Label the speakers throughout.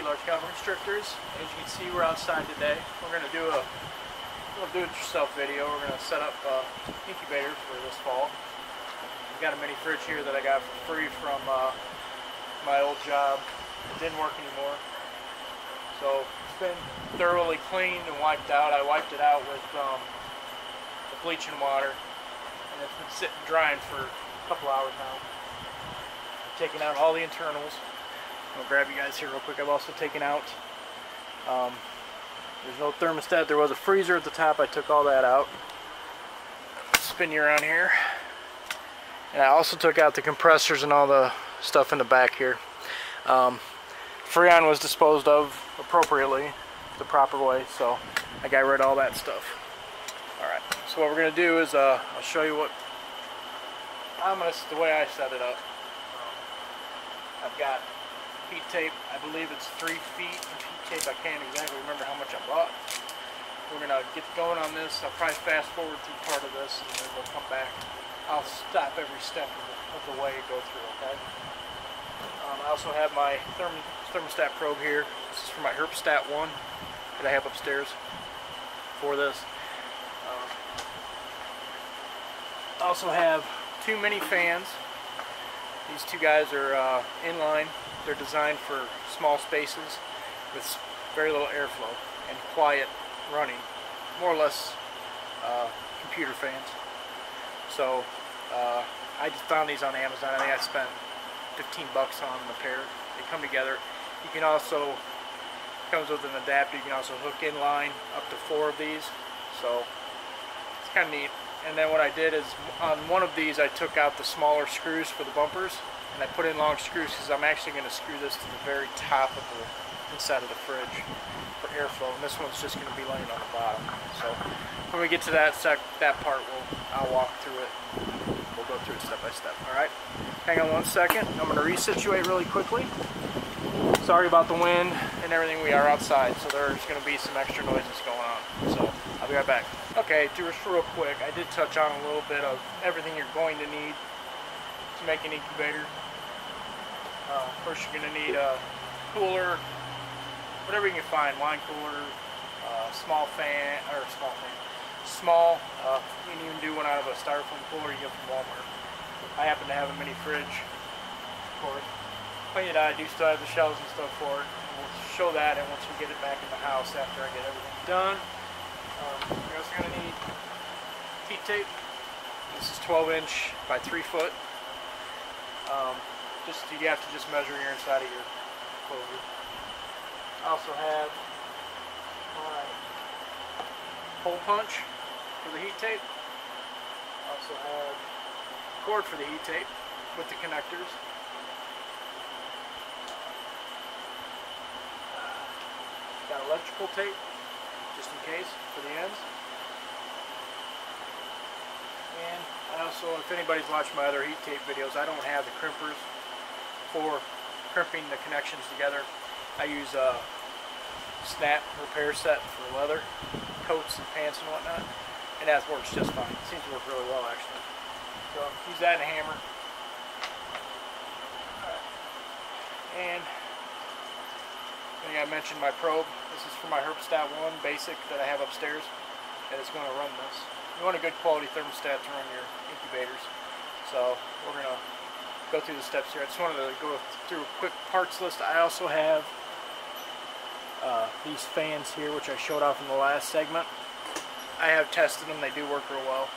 Speaker 1: large caliber Constrictors. As you can see, we're outside today. We're going to do a little do-it-yourself video. We're going to set up an incubator for this fall. I've got a mini fridge here that I got for free from my old job. It didn't work anymore. So it's been thoroughly cleaned and wiped out. I wiped it out with the bleaching water, and it's been sitting drying for a couple hours now. I've taken out all the internals. I'll grab you guys here real quick. I've also taken out, there's no thermostat. There was a freezer at the top. I took all that out. Spin you around here. And I also took out the compressors and all the stuff in the back here. Freon was disposed of appropriately, the proper way, so I got rid of all that stuff. Alright, so what we're going to do is I'll show you what the way I set it up. I've got heat tape. I believe it's 3 feet of heat tape. I can't exactly remember how much I bought. We're going to get going on this. I'll probably fast forward through part of this and then we'll come back. I'll stop every step of the way and go through, okay? I also have my thermostat probe here. This is for my Herpstat 1 that I have upstairs for this. I also have 2 mini fans. These 2 guys are inline. They're designed for small spaces with very little airflow and quiet running, more or less computer fans. So I just found these on Amazon. I think I spent 15 bucks on them a pair. They come together. You can also, comes with an adapter. You can also hook in line up to 4 of these. So it's kind of neat. And then what I did is on one of these I took out the smaller screws for the bumpers and I put in long screws because I'm actually going to screw this to the very top of the inside of the fridge for airflow, and this one's just going to be laying on the bottom. So when we get to that part, I'll walk through it. We'll go through it step by step. All right, hang on 1 second. I'm going to resituate really quickly. Sorry about the wind and everything. We are outside, so there's going to be some extra noises going on. So I'll be right back. Okay, just real quick, I did touch on a little bit of everything you're going to need to make an incubator. First, you're going to need a cooler, whatever you can find, wine cooler, small fan, you can even do one out of a styrofoam cooler you get from Walmart. I happen to have a mini fridge, of course. Clean it out. I do still have the shelves and stuff for it. We'll show that, and once we get it back in the house after I get everything done. You're also going to need heat tape. This is 12-inch by 3 foot. You have to just measure your inside of your closure. I also have my hole punch for the heat tape. I also have cord for the heat tape with the connectors. Got electrical tape just in case for the ends. And I also, if anybody's watched my other heat tape videos, I don't have the crimpers for crimping the connections together. I use a snap repair set for leather coats and pants and whatnot, and that works just fine. It seems to work really well actually. So use that and a hammer. And I mentioned my probe. This is for my Herpstat 1 basic that I have upstairs, and it's going to run this. You want a good quality thermostat to run your incubators. So we're going to go through the steps here. I just wanted to go through a quick parts list. I also have these fans here, which I showed off in the last segment. I have tested them. They do work real well,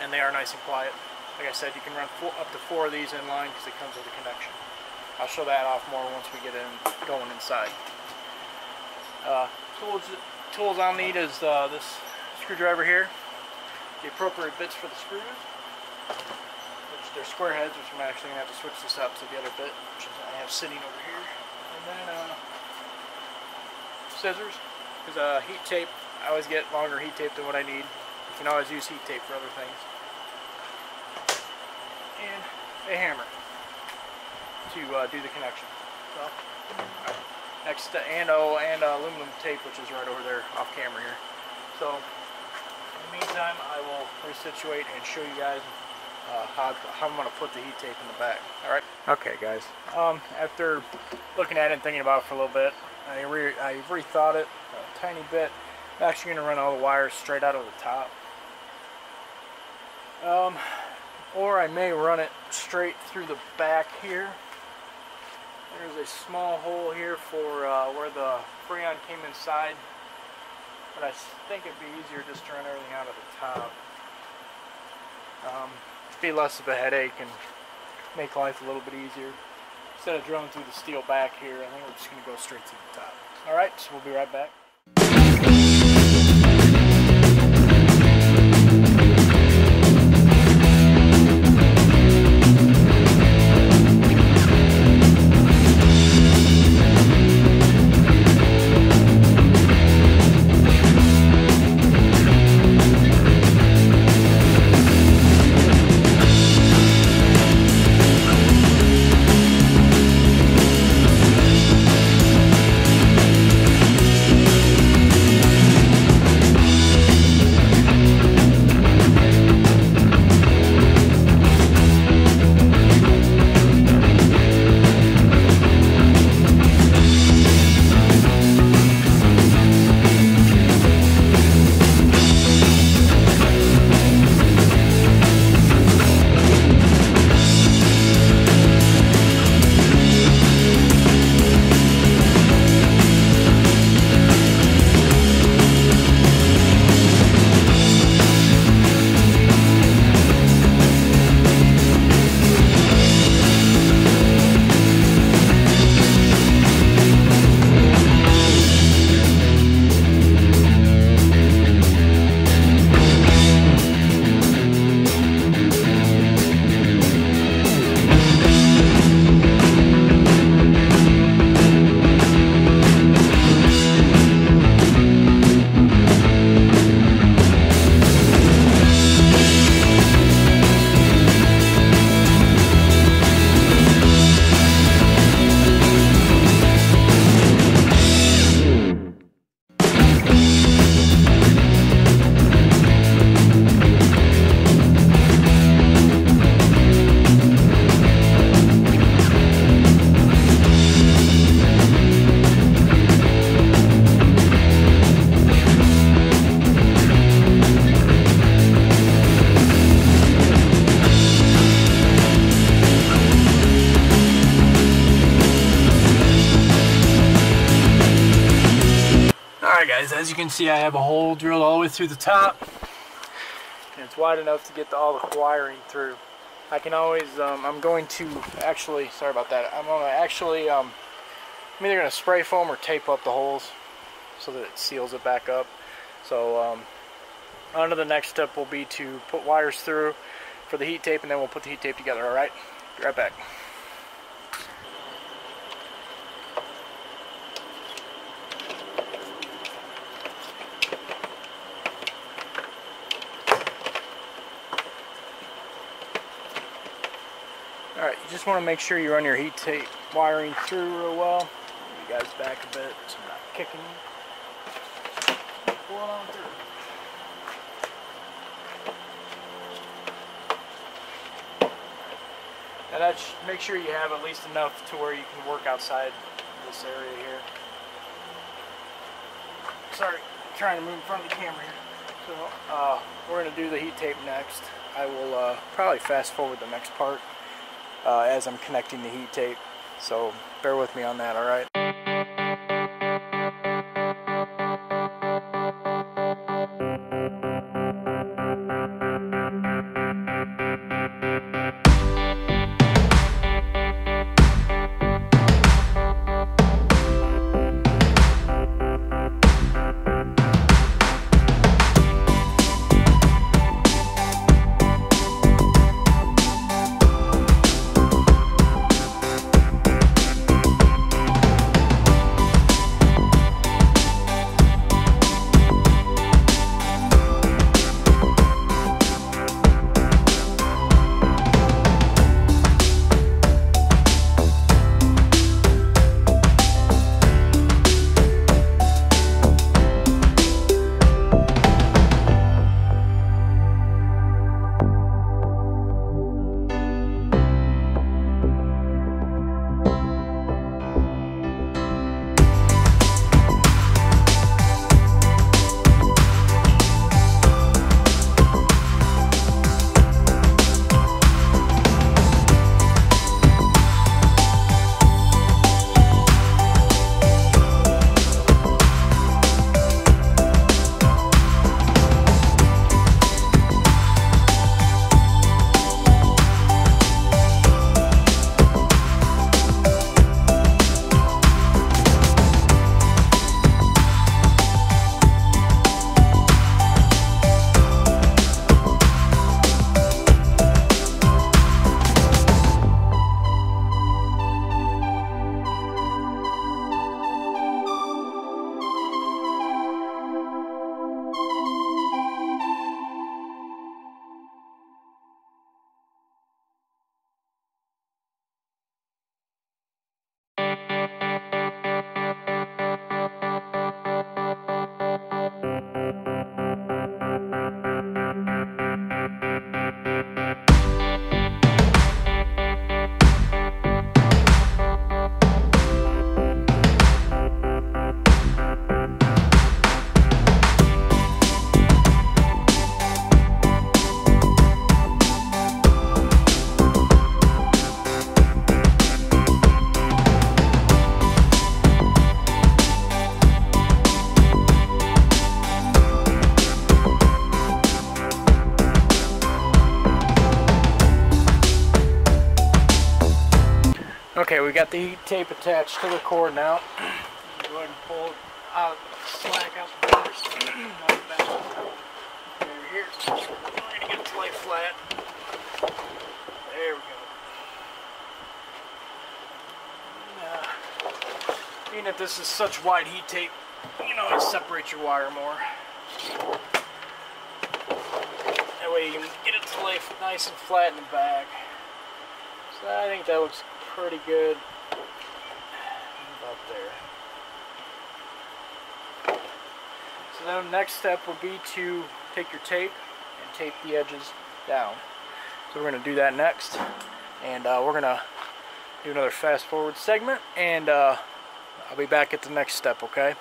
Speaker 1: and they are nice and quiet. Like I said, you can run up to 4 of these in line because it comes with a connection. I'll show that off more once we get going inside. Tools I'll need is this screwdriver here, the appropriate bits for the screws, which they're square heads, which I'm actually going to have to switch this out to the other bit, which is I have sitting over here. And then scissors, because heat tape, I always get longer heat tape than what I need. You can always use heat tape for other things. And a hammer to do the connection. So, next, and aluminum tape, which is right over there off camera here. So, in the meantime, I will resituate and show you guys how I'm going to put the heat tape in the back. Alright. Okay guys, after looking at it and thinking about it for a little bit, I rethought it a tiny bit. I'm actually going to run all the wires straight out of the top. Or I may run it straight through the back here. There's a small hole here for where the Freon came inside, but I think it'd be easier just to run everything out of the top. Be less of a headache and make life a little bit easier. Instead of drilling through the steel back here, I think we're just going to go straight to the top. Alright, so we'll be right back. Alright guys, as you can see I have a hole drilled all the way through the top, and it's wide enough to get all the wiring through. I can always, I'm going to actually, sorry about that, I'm going to actually, I'm either going to spray foam or tape up the holes so that it seals it back up. So on to the next step will be to put wires through for the heat tape, and then we'll put the heat tape together. Alright, be right back. Alright, you just want to make sure you run your heat tape wiring through real well. You guys back a bit so I'm not kicking you. Pull it on through. Now that's, make sure you have at least enough to where you can work outside this area here. Sorry, I'm trying to move in front of the camera here. So we're going to do the heat tape next. I will probably fast forward the next part as I'm connecting the heat tape. So bear with me on that, alright? Okay, we got the heat tape attached to the cord now. Go ahead and pull out slack out the doors. Over here. Trying to get it lay flat. There we go. Being that this is such wide heat tape, you know, it separates your wire more. That way you can get it to lay nice and flat in the back. So I think that looks pretty good about there. So then the next step will be to take your tape and tape the edges down. So we're going to do that next, and we're going to do another fast forward segment, and I'll be back at the next step, okay?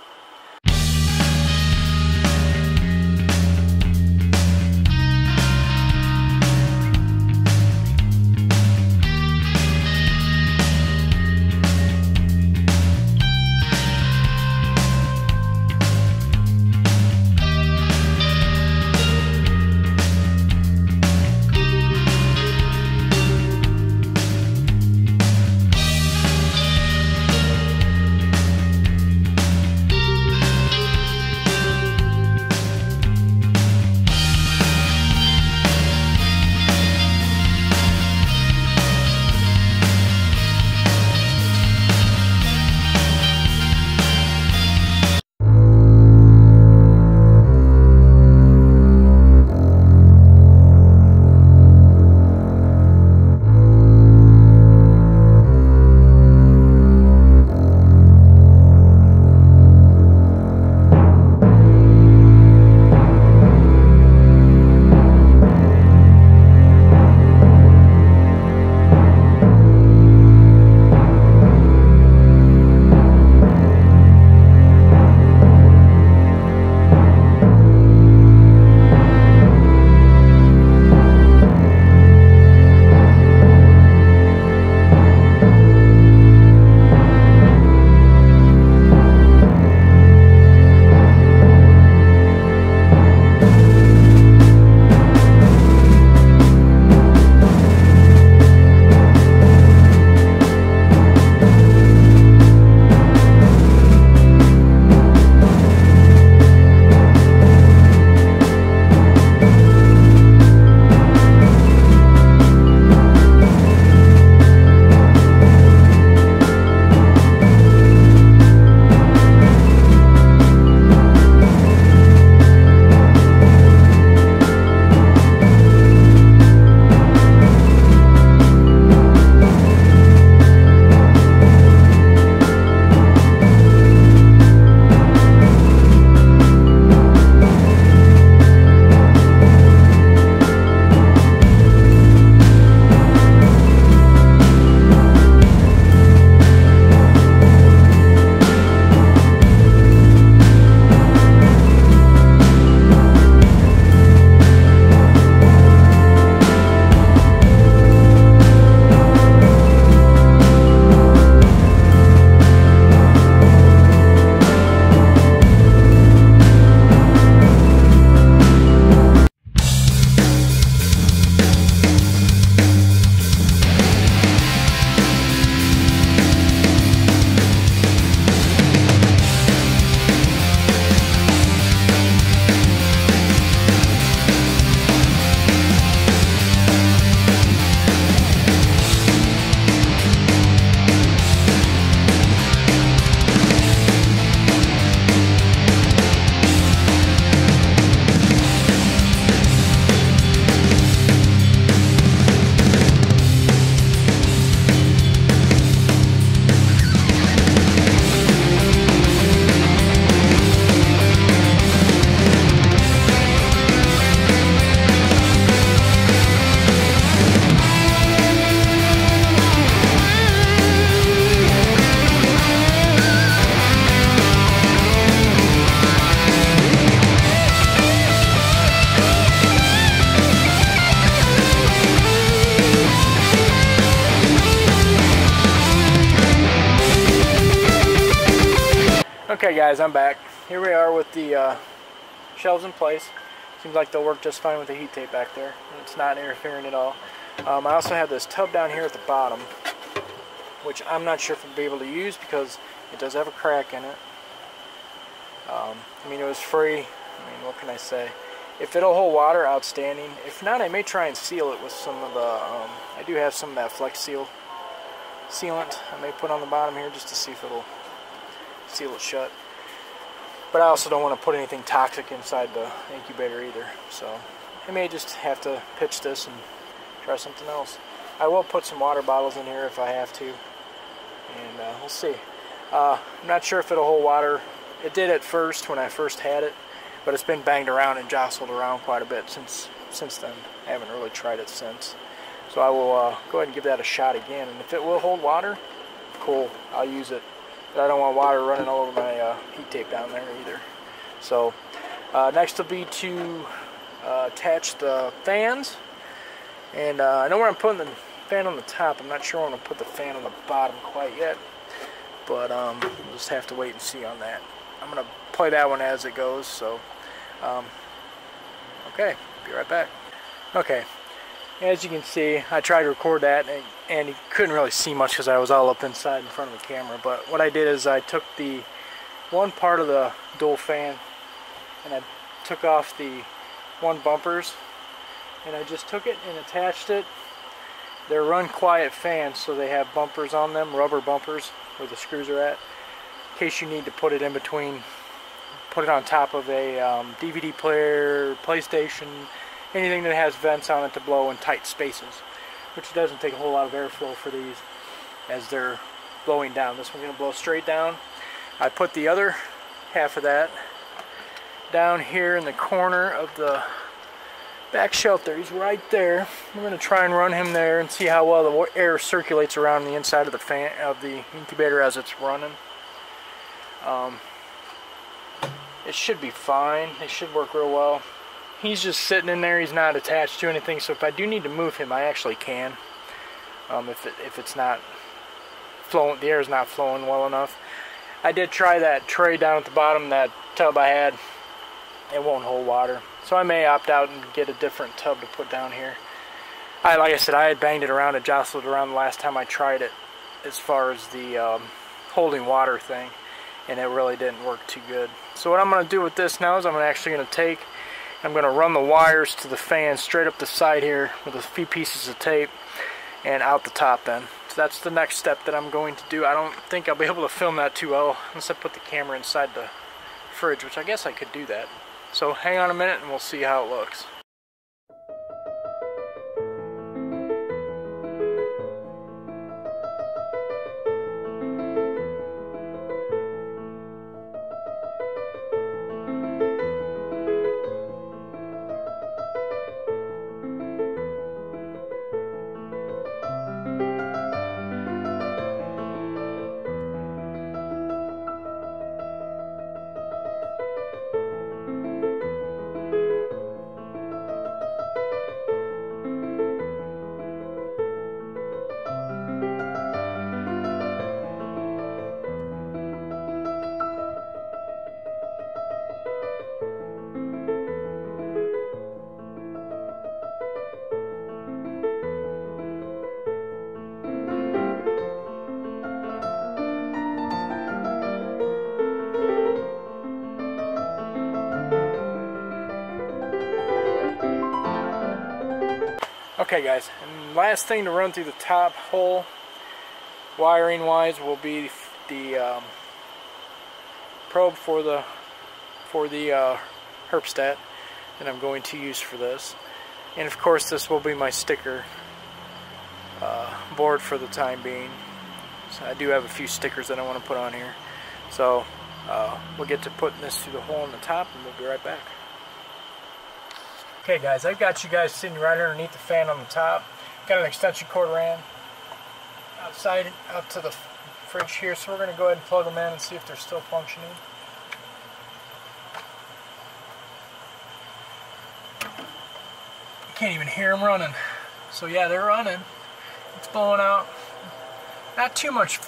Speaker 1: Okay guys, I'm back. Here we are with the shelves in place. Seems like they'll work just fine with the heat tape back there. It's not interfering at all. I also have this tub down here at the bottom. which I'm not sure if I'll be able to use because it does have a crack in it. I mean, it was free. I mean, what can I say? If it'll hold water, outstanding. If not, I may try and seal it with some of the, I do have some of that Flex Seal sealant I may put on the bottom here just to see if it'll seal it shut. But I also don't want to put anything toxic inside the incubator either. So I may just have to pitch this and try something else. I will put some water bottles in here if I have to. And we'll see. I'm not sure if it'll hold water. It did at first when I first had it, but it's been banged around and jostled around quite a bit since then. I haven't really tried it since. So I will go ahead and give that a shot again. And if it will hold water, cool, I'll use it. But I don't want water running all over my heat tape down there either. So next will be to attach the fans. And I know where I'm putting the fan on the top. I'm not sure I'm going to put the fan on the bottom quite yet. But we'll just have to wait and see on that. I'm going to play that one as it goes. So, okay, be right back. Okay, as you can see, I tried to record that, and you couldn't really see much because I was all up inside in front of the camera. But what I did is I took the one part of the dual fan, and I took off the one bumpers, and I just took it and attached it. They're run quiet fans, so they have bumpers on them, rubber bumpers, where the screws are at, in case you need to put it in between, put it on top of a DVD player, PlayStation, anything that has vents on it to blow in tight spaces, which doesn't take a whole lot of airflow for these as they're blowing down. This one's going to blow straight down. I put the other half of that down here in the corner of the back shelf there. He's right there. We're going to try and run him there and see how well the air circulates around the inside of the fan of the incubator as it's running. It should be fine. It should work real well. He's just sitting in there. He's not attached to anything. So if I do need to move him, I actually can. If it's not flowing, the air is not flowing well enough. I did try that tray down at the bottom, that tub I had. It won't hold water. So I may opt out and get a different tub to put down here. Like I said, I had banged it around and jostled around the last time I tried it as far as the holding water thing, and it really didn't work too good. So what I'm going to do with this now is I'm actually going to run the wires to the fan straight up the side here with a few pieces of tape and out the top then. So that's the next step that I'm going to do. I don't think I'll be able to film that too well unless I put the camera inside the fridge, which I guess I could do that. So hang on a minute and we'll see how it looks. Okay guys, and last thing to run through the top hole wiring wise will be the probe for the herpstat that I'm going to use for this, and of course this will be my sticker board for the time being. So I do have a few stickers that I want to put on here, so we'll get to putting this through the hole in the top and we'll be right back. Okay guys, I've got you guys sitting right underneath the fan on the top. Got an extension cord ran outside out to the fridge here, so we're going to go ahead and plug them in and see if they're still functioning. You can't even hear them running. So yeah, they're running. It's blowing out. Not too much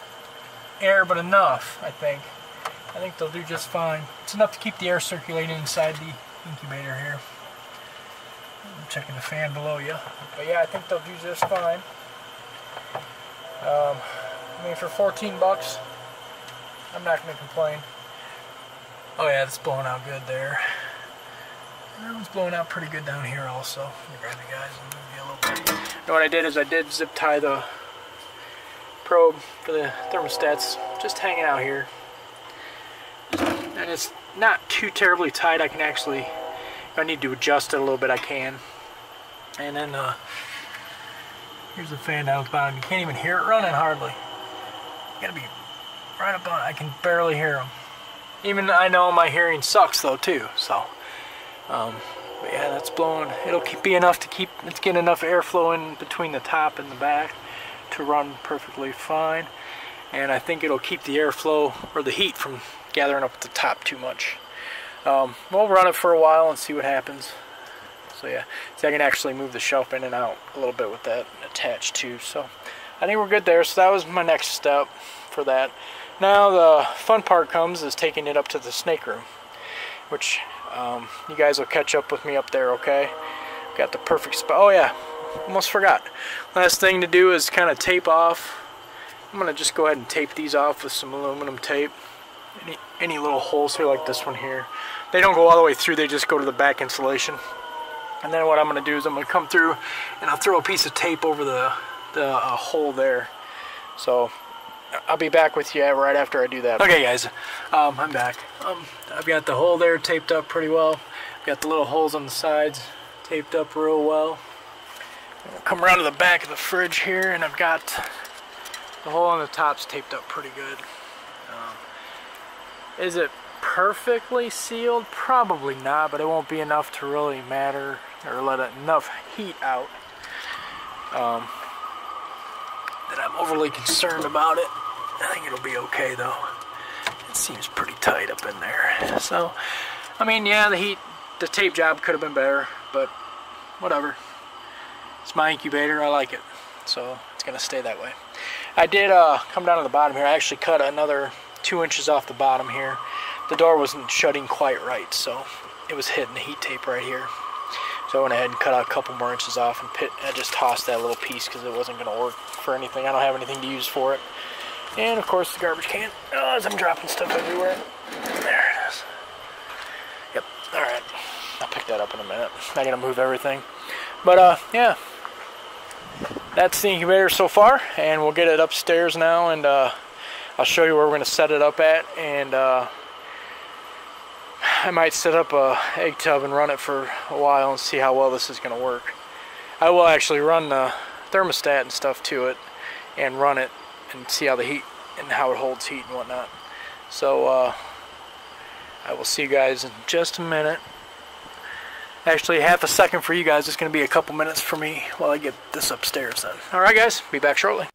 Speaker 1: air, but enough, I think. I think they'll do just fine. It's enough to keep the air circulating inside the incubator here. I'm checking the fan below you. But yeah, I think they'll do just fine. I mean, for 14 bucks, I'm not going to complain. Oh yeah, it's blowing out good there. That one's blowing out pretty good down here also. Let me grab you guys and move you a little bit. And what I did is I did zip tie the probe for the thermostats, just hanging out here. And it's not too terribly tight. I can actually, if I need to adjust it a little bit, I can. And then here's the fan down at the bottom. You can't even hear it running hardly. You gotta be right up on it. I can barely hear them. Even I know my hearing sucks though too. So, but yeah, that's blowing. It'll be enough to keep. It's getting enough airflow in between the top and the back to run perfectly fine. And I think it'll keep the airflow or the heat from gathering up at the top too much. We'll run it for a while and see what happens. So yeah, see, I can actually move the shelf in and out a little bit with that attached too. So I think we're good there. So that was my next step for that. Now the fun part comes is taking it up to the snake room, which you guys will catch up with me up there, okay? Got the perfect spot. Oh yeah, almost forgot. Last thing to do is kind of tape off. I'm gonna just go ahead and tape these off with some aluminum tape. Any little holes here like this one here, they don't go all the way through, they just go to the back insulation. And then what I'm going to do is I'm going to come through and I'll throw a piece of tape over the hole there. So I'll be back with you right after I do that. Okay guys, I'm back. I've got the hole there taped up pretty well. I've got the little holes on the sides taped up real well. I'll come around to the back of the fridge here and I've got the hole on the top's taped up pretty good. Is it perfectly sealed? Probably not, but it won't be enough to really matter or let enough heat out that I'm overly concerned about it. I think it'll be okay though. It seems pretty tight up in there. So, I mean, yeah, the tape job could have been better, but whatever. It's my incubator, I like it. So it's gonna stay that way. I did come down to the bottom here. I actually cut another 2 inches off the bottom here. The door wasn't shutting quite right, so it was hitting the heat tape right here. So I went ahead and cut out a couple more inches off and I just tossed that little piece because it wasn't going to work for anything. I don't have anything to use for it. And of course the garbage can. Oh, as I'm dropping stuff everywhere. There it is. Yep, alright. I'll pick that up in a minute. I gotta move everything. But yeah. That's the incubator so far, and we'll get it upstairs now, and I'll show you where we're going to set it up at, and I might set up a egg tub and run it for a while and see how well this is going to work. I will actually run the thermostat and stuff to it and run it and see how the heat and how it holds heat and whatnot. So I will see you guys in just a minute. Actually, half a second for you guys. It's going to be a couple minutes for me while I get this upstairs then. Alright guys, be back shortly.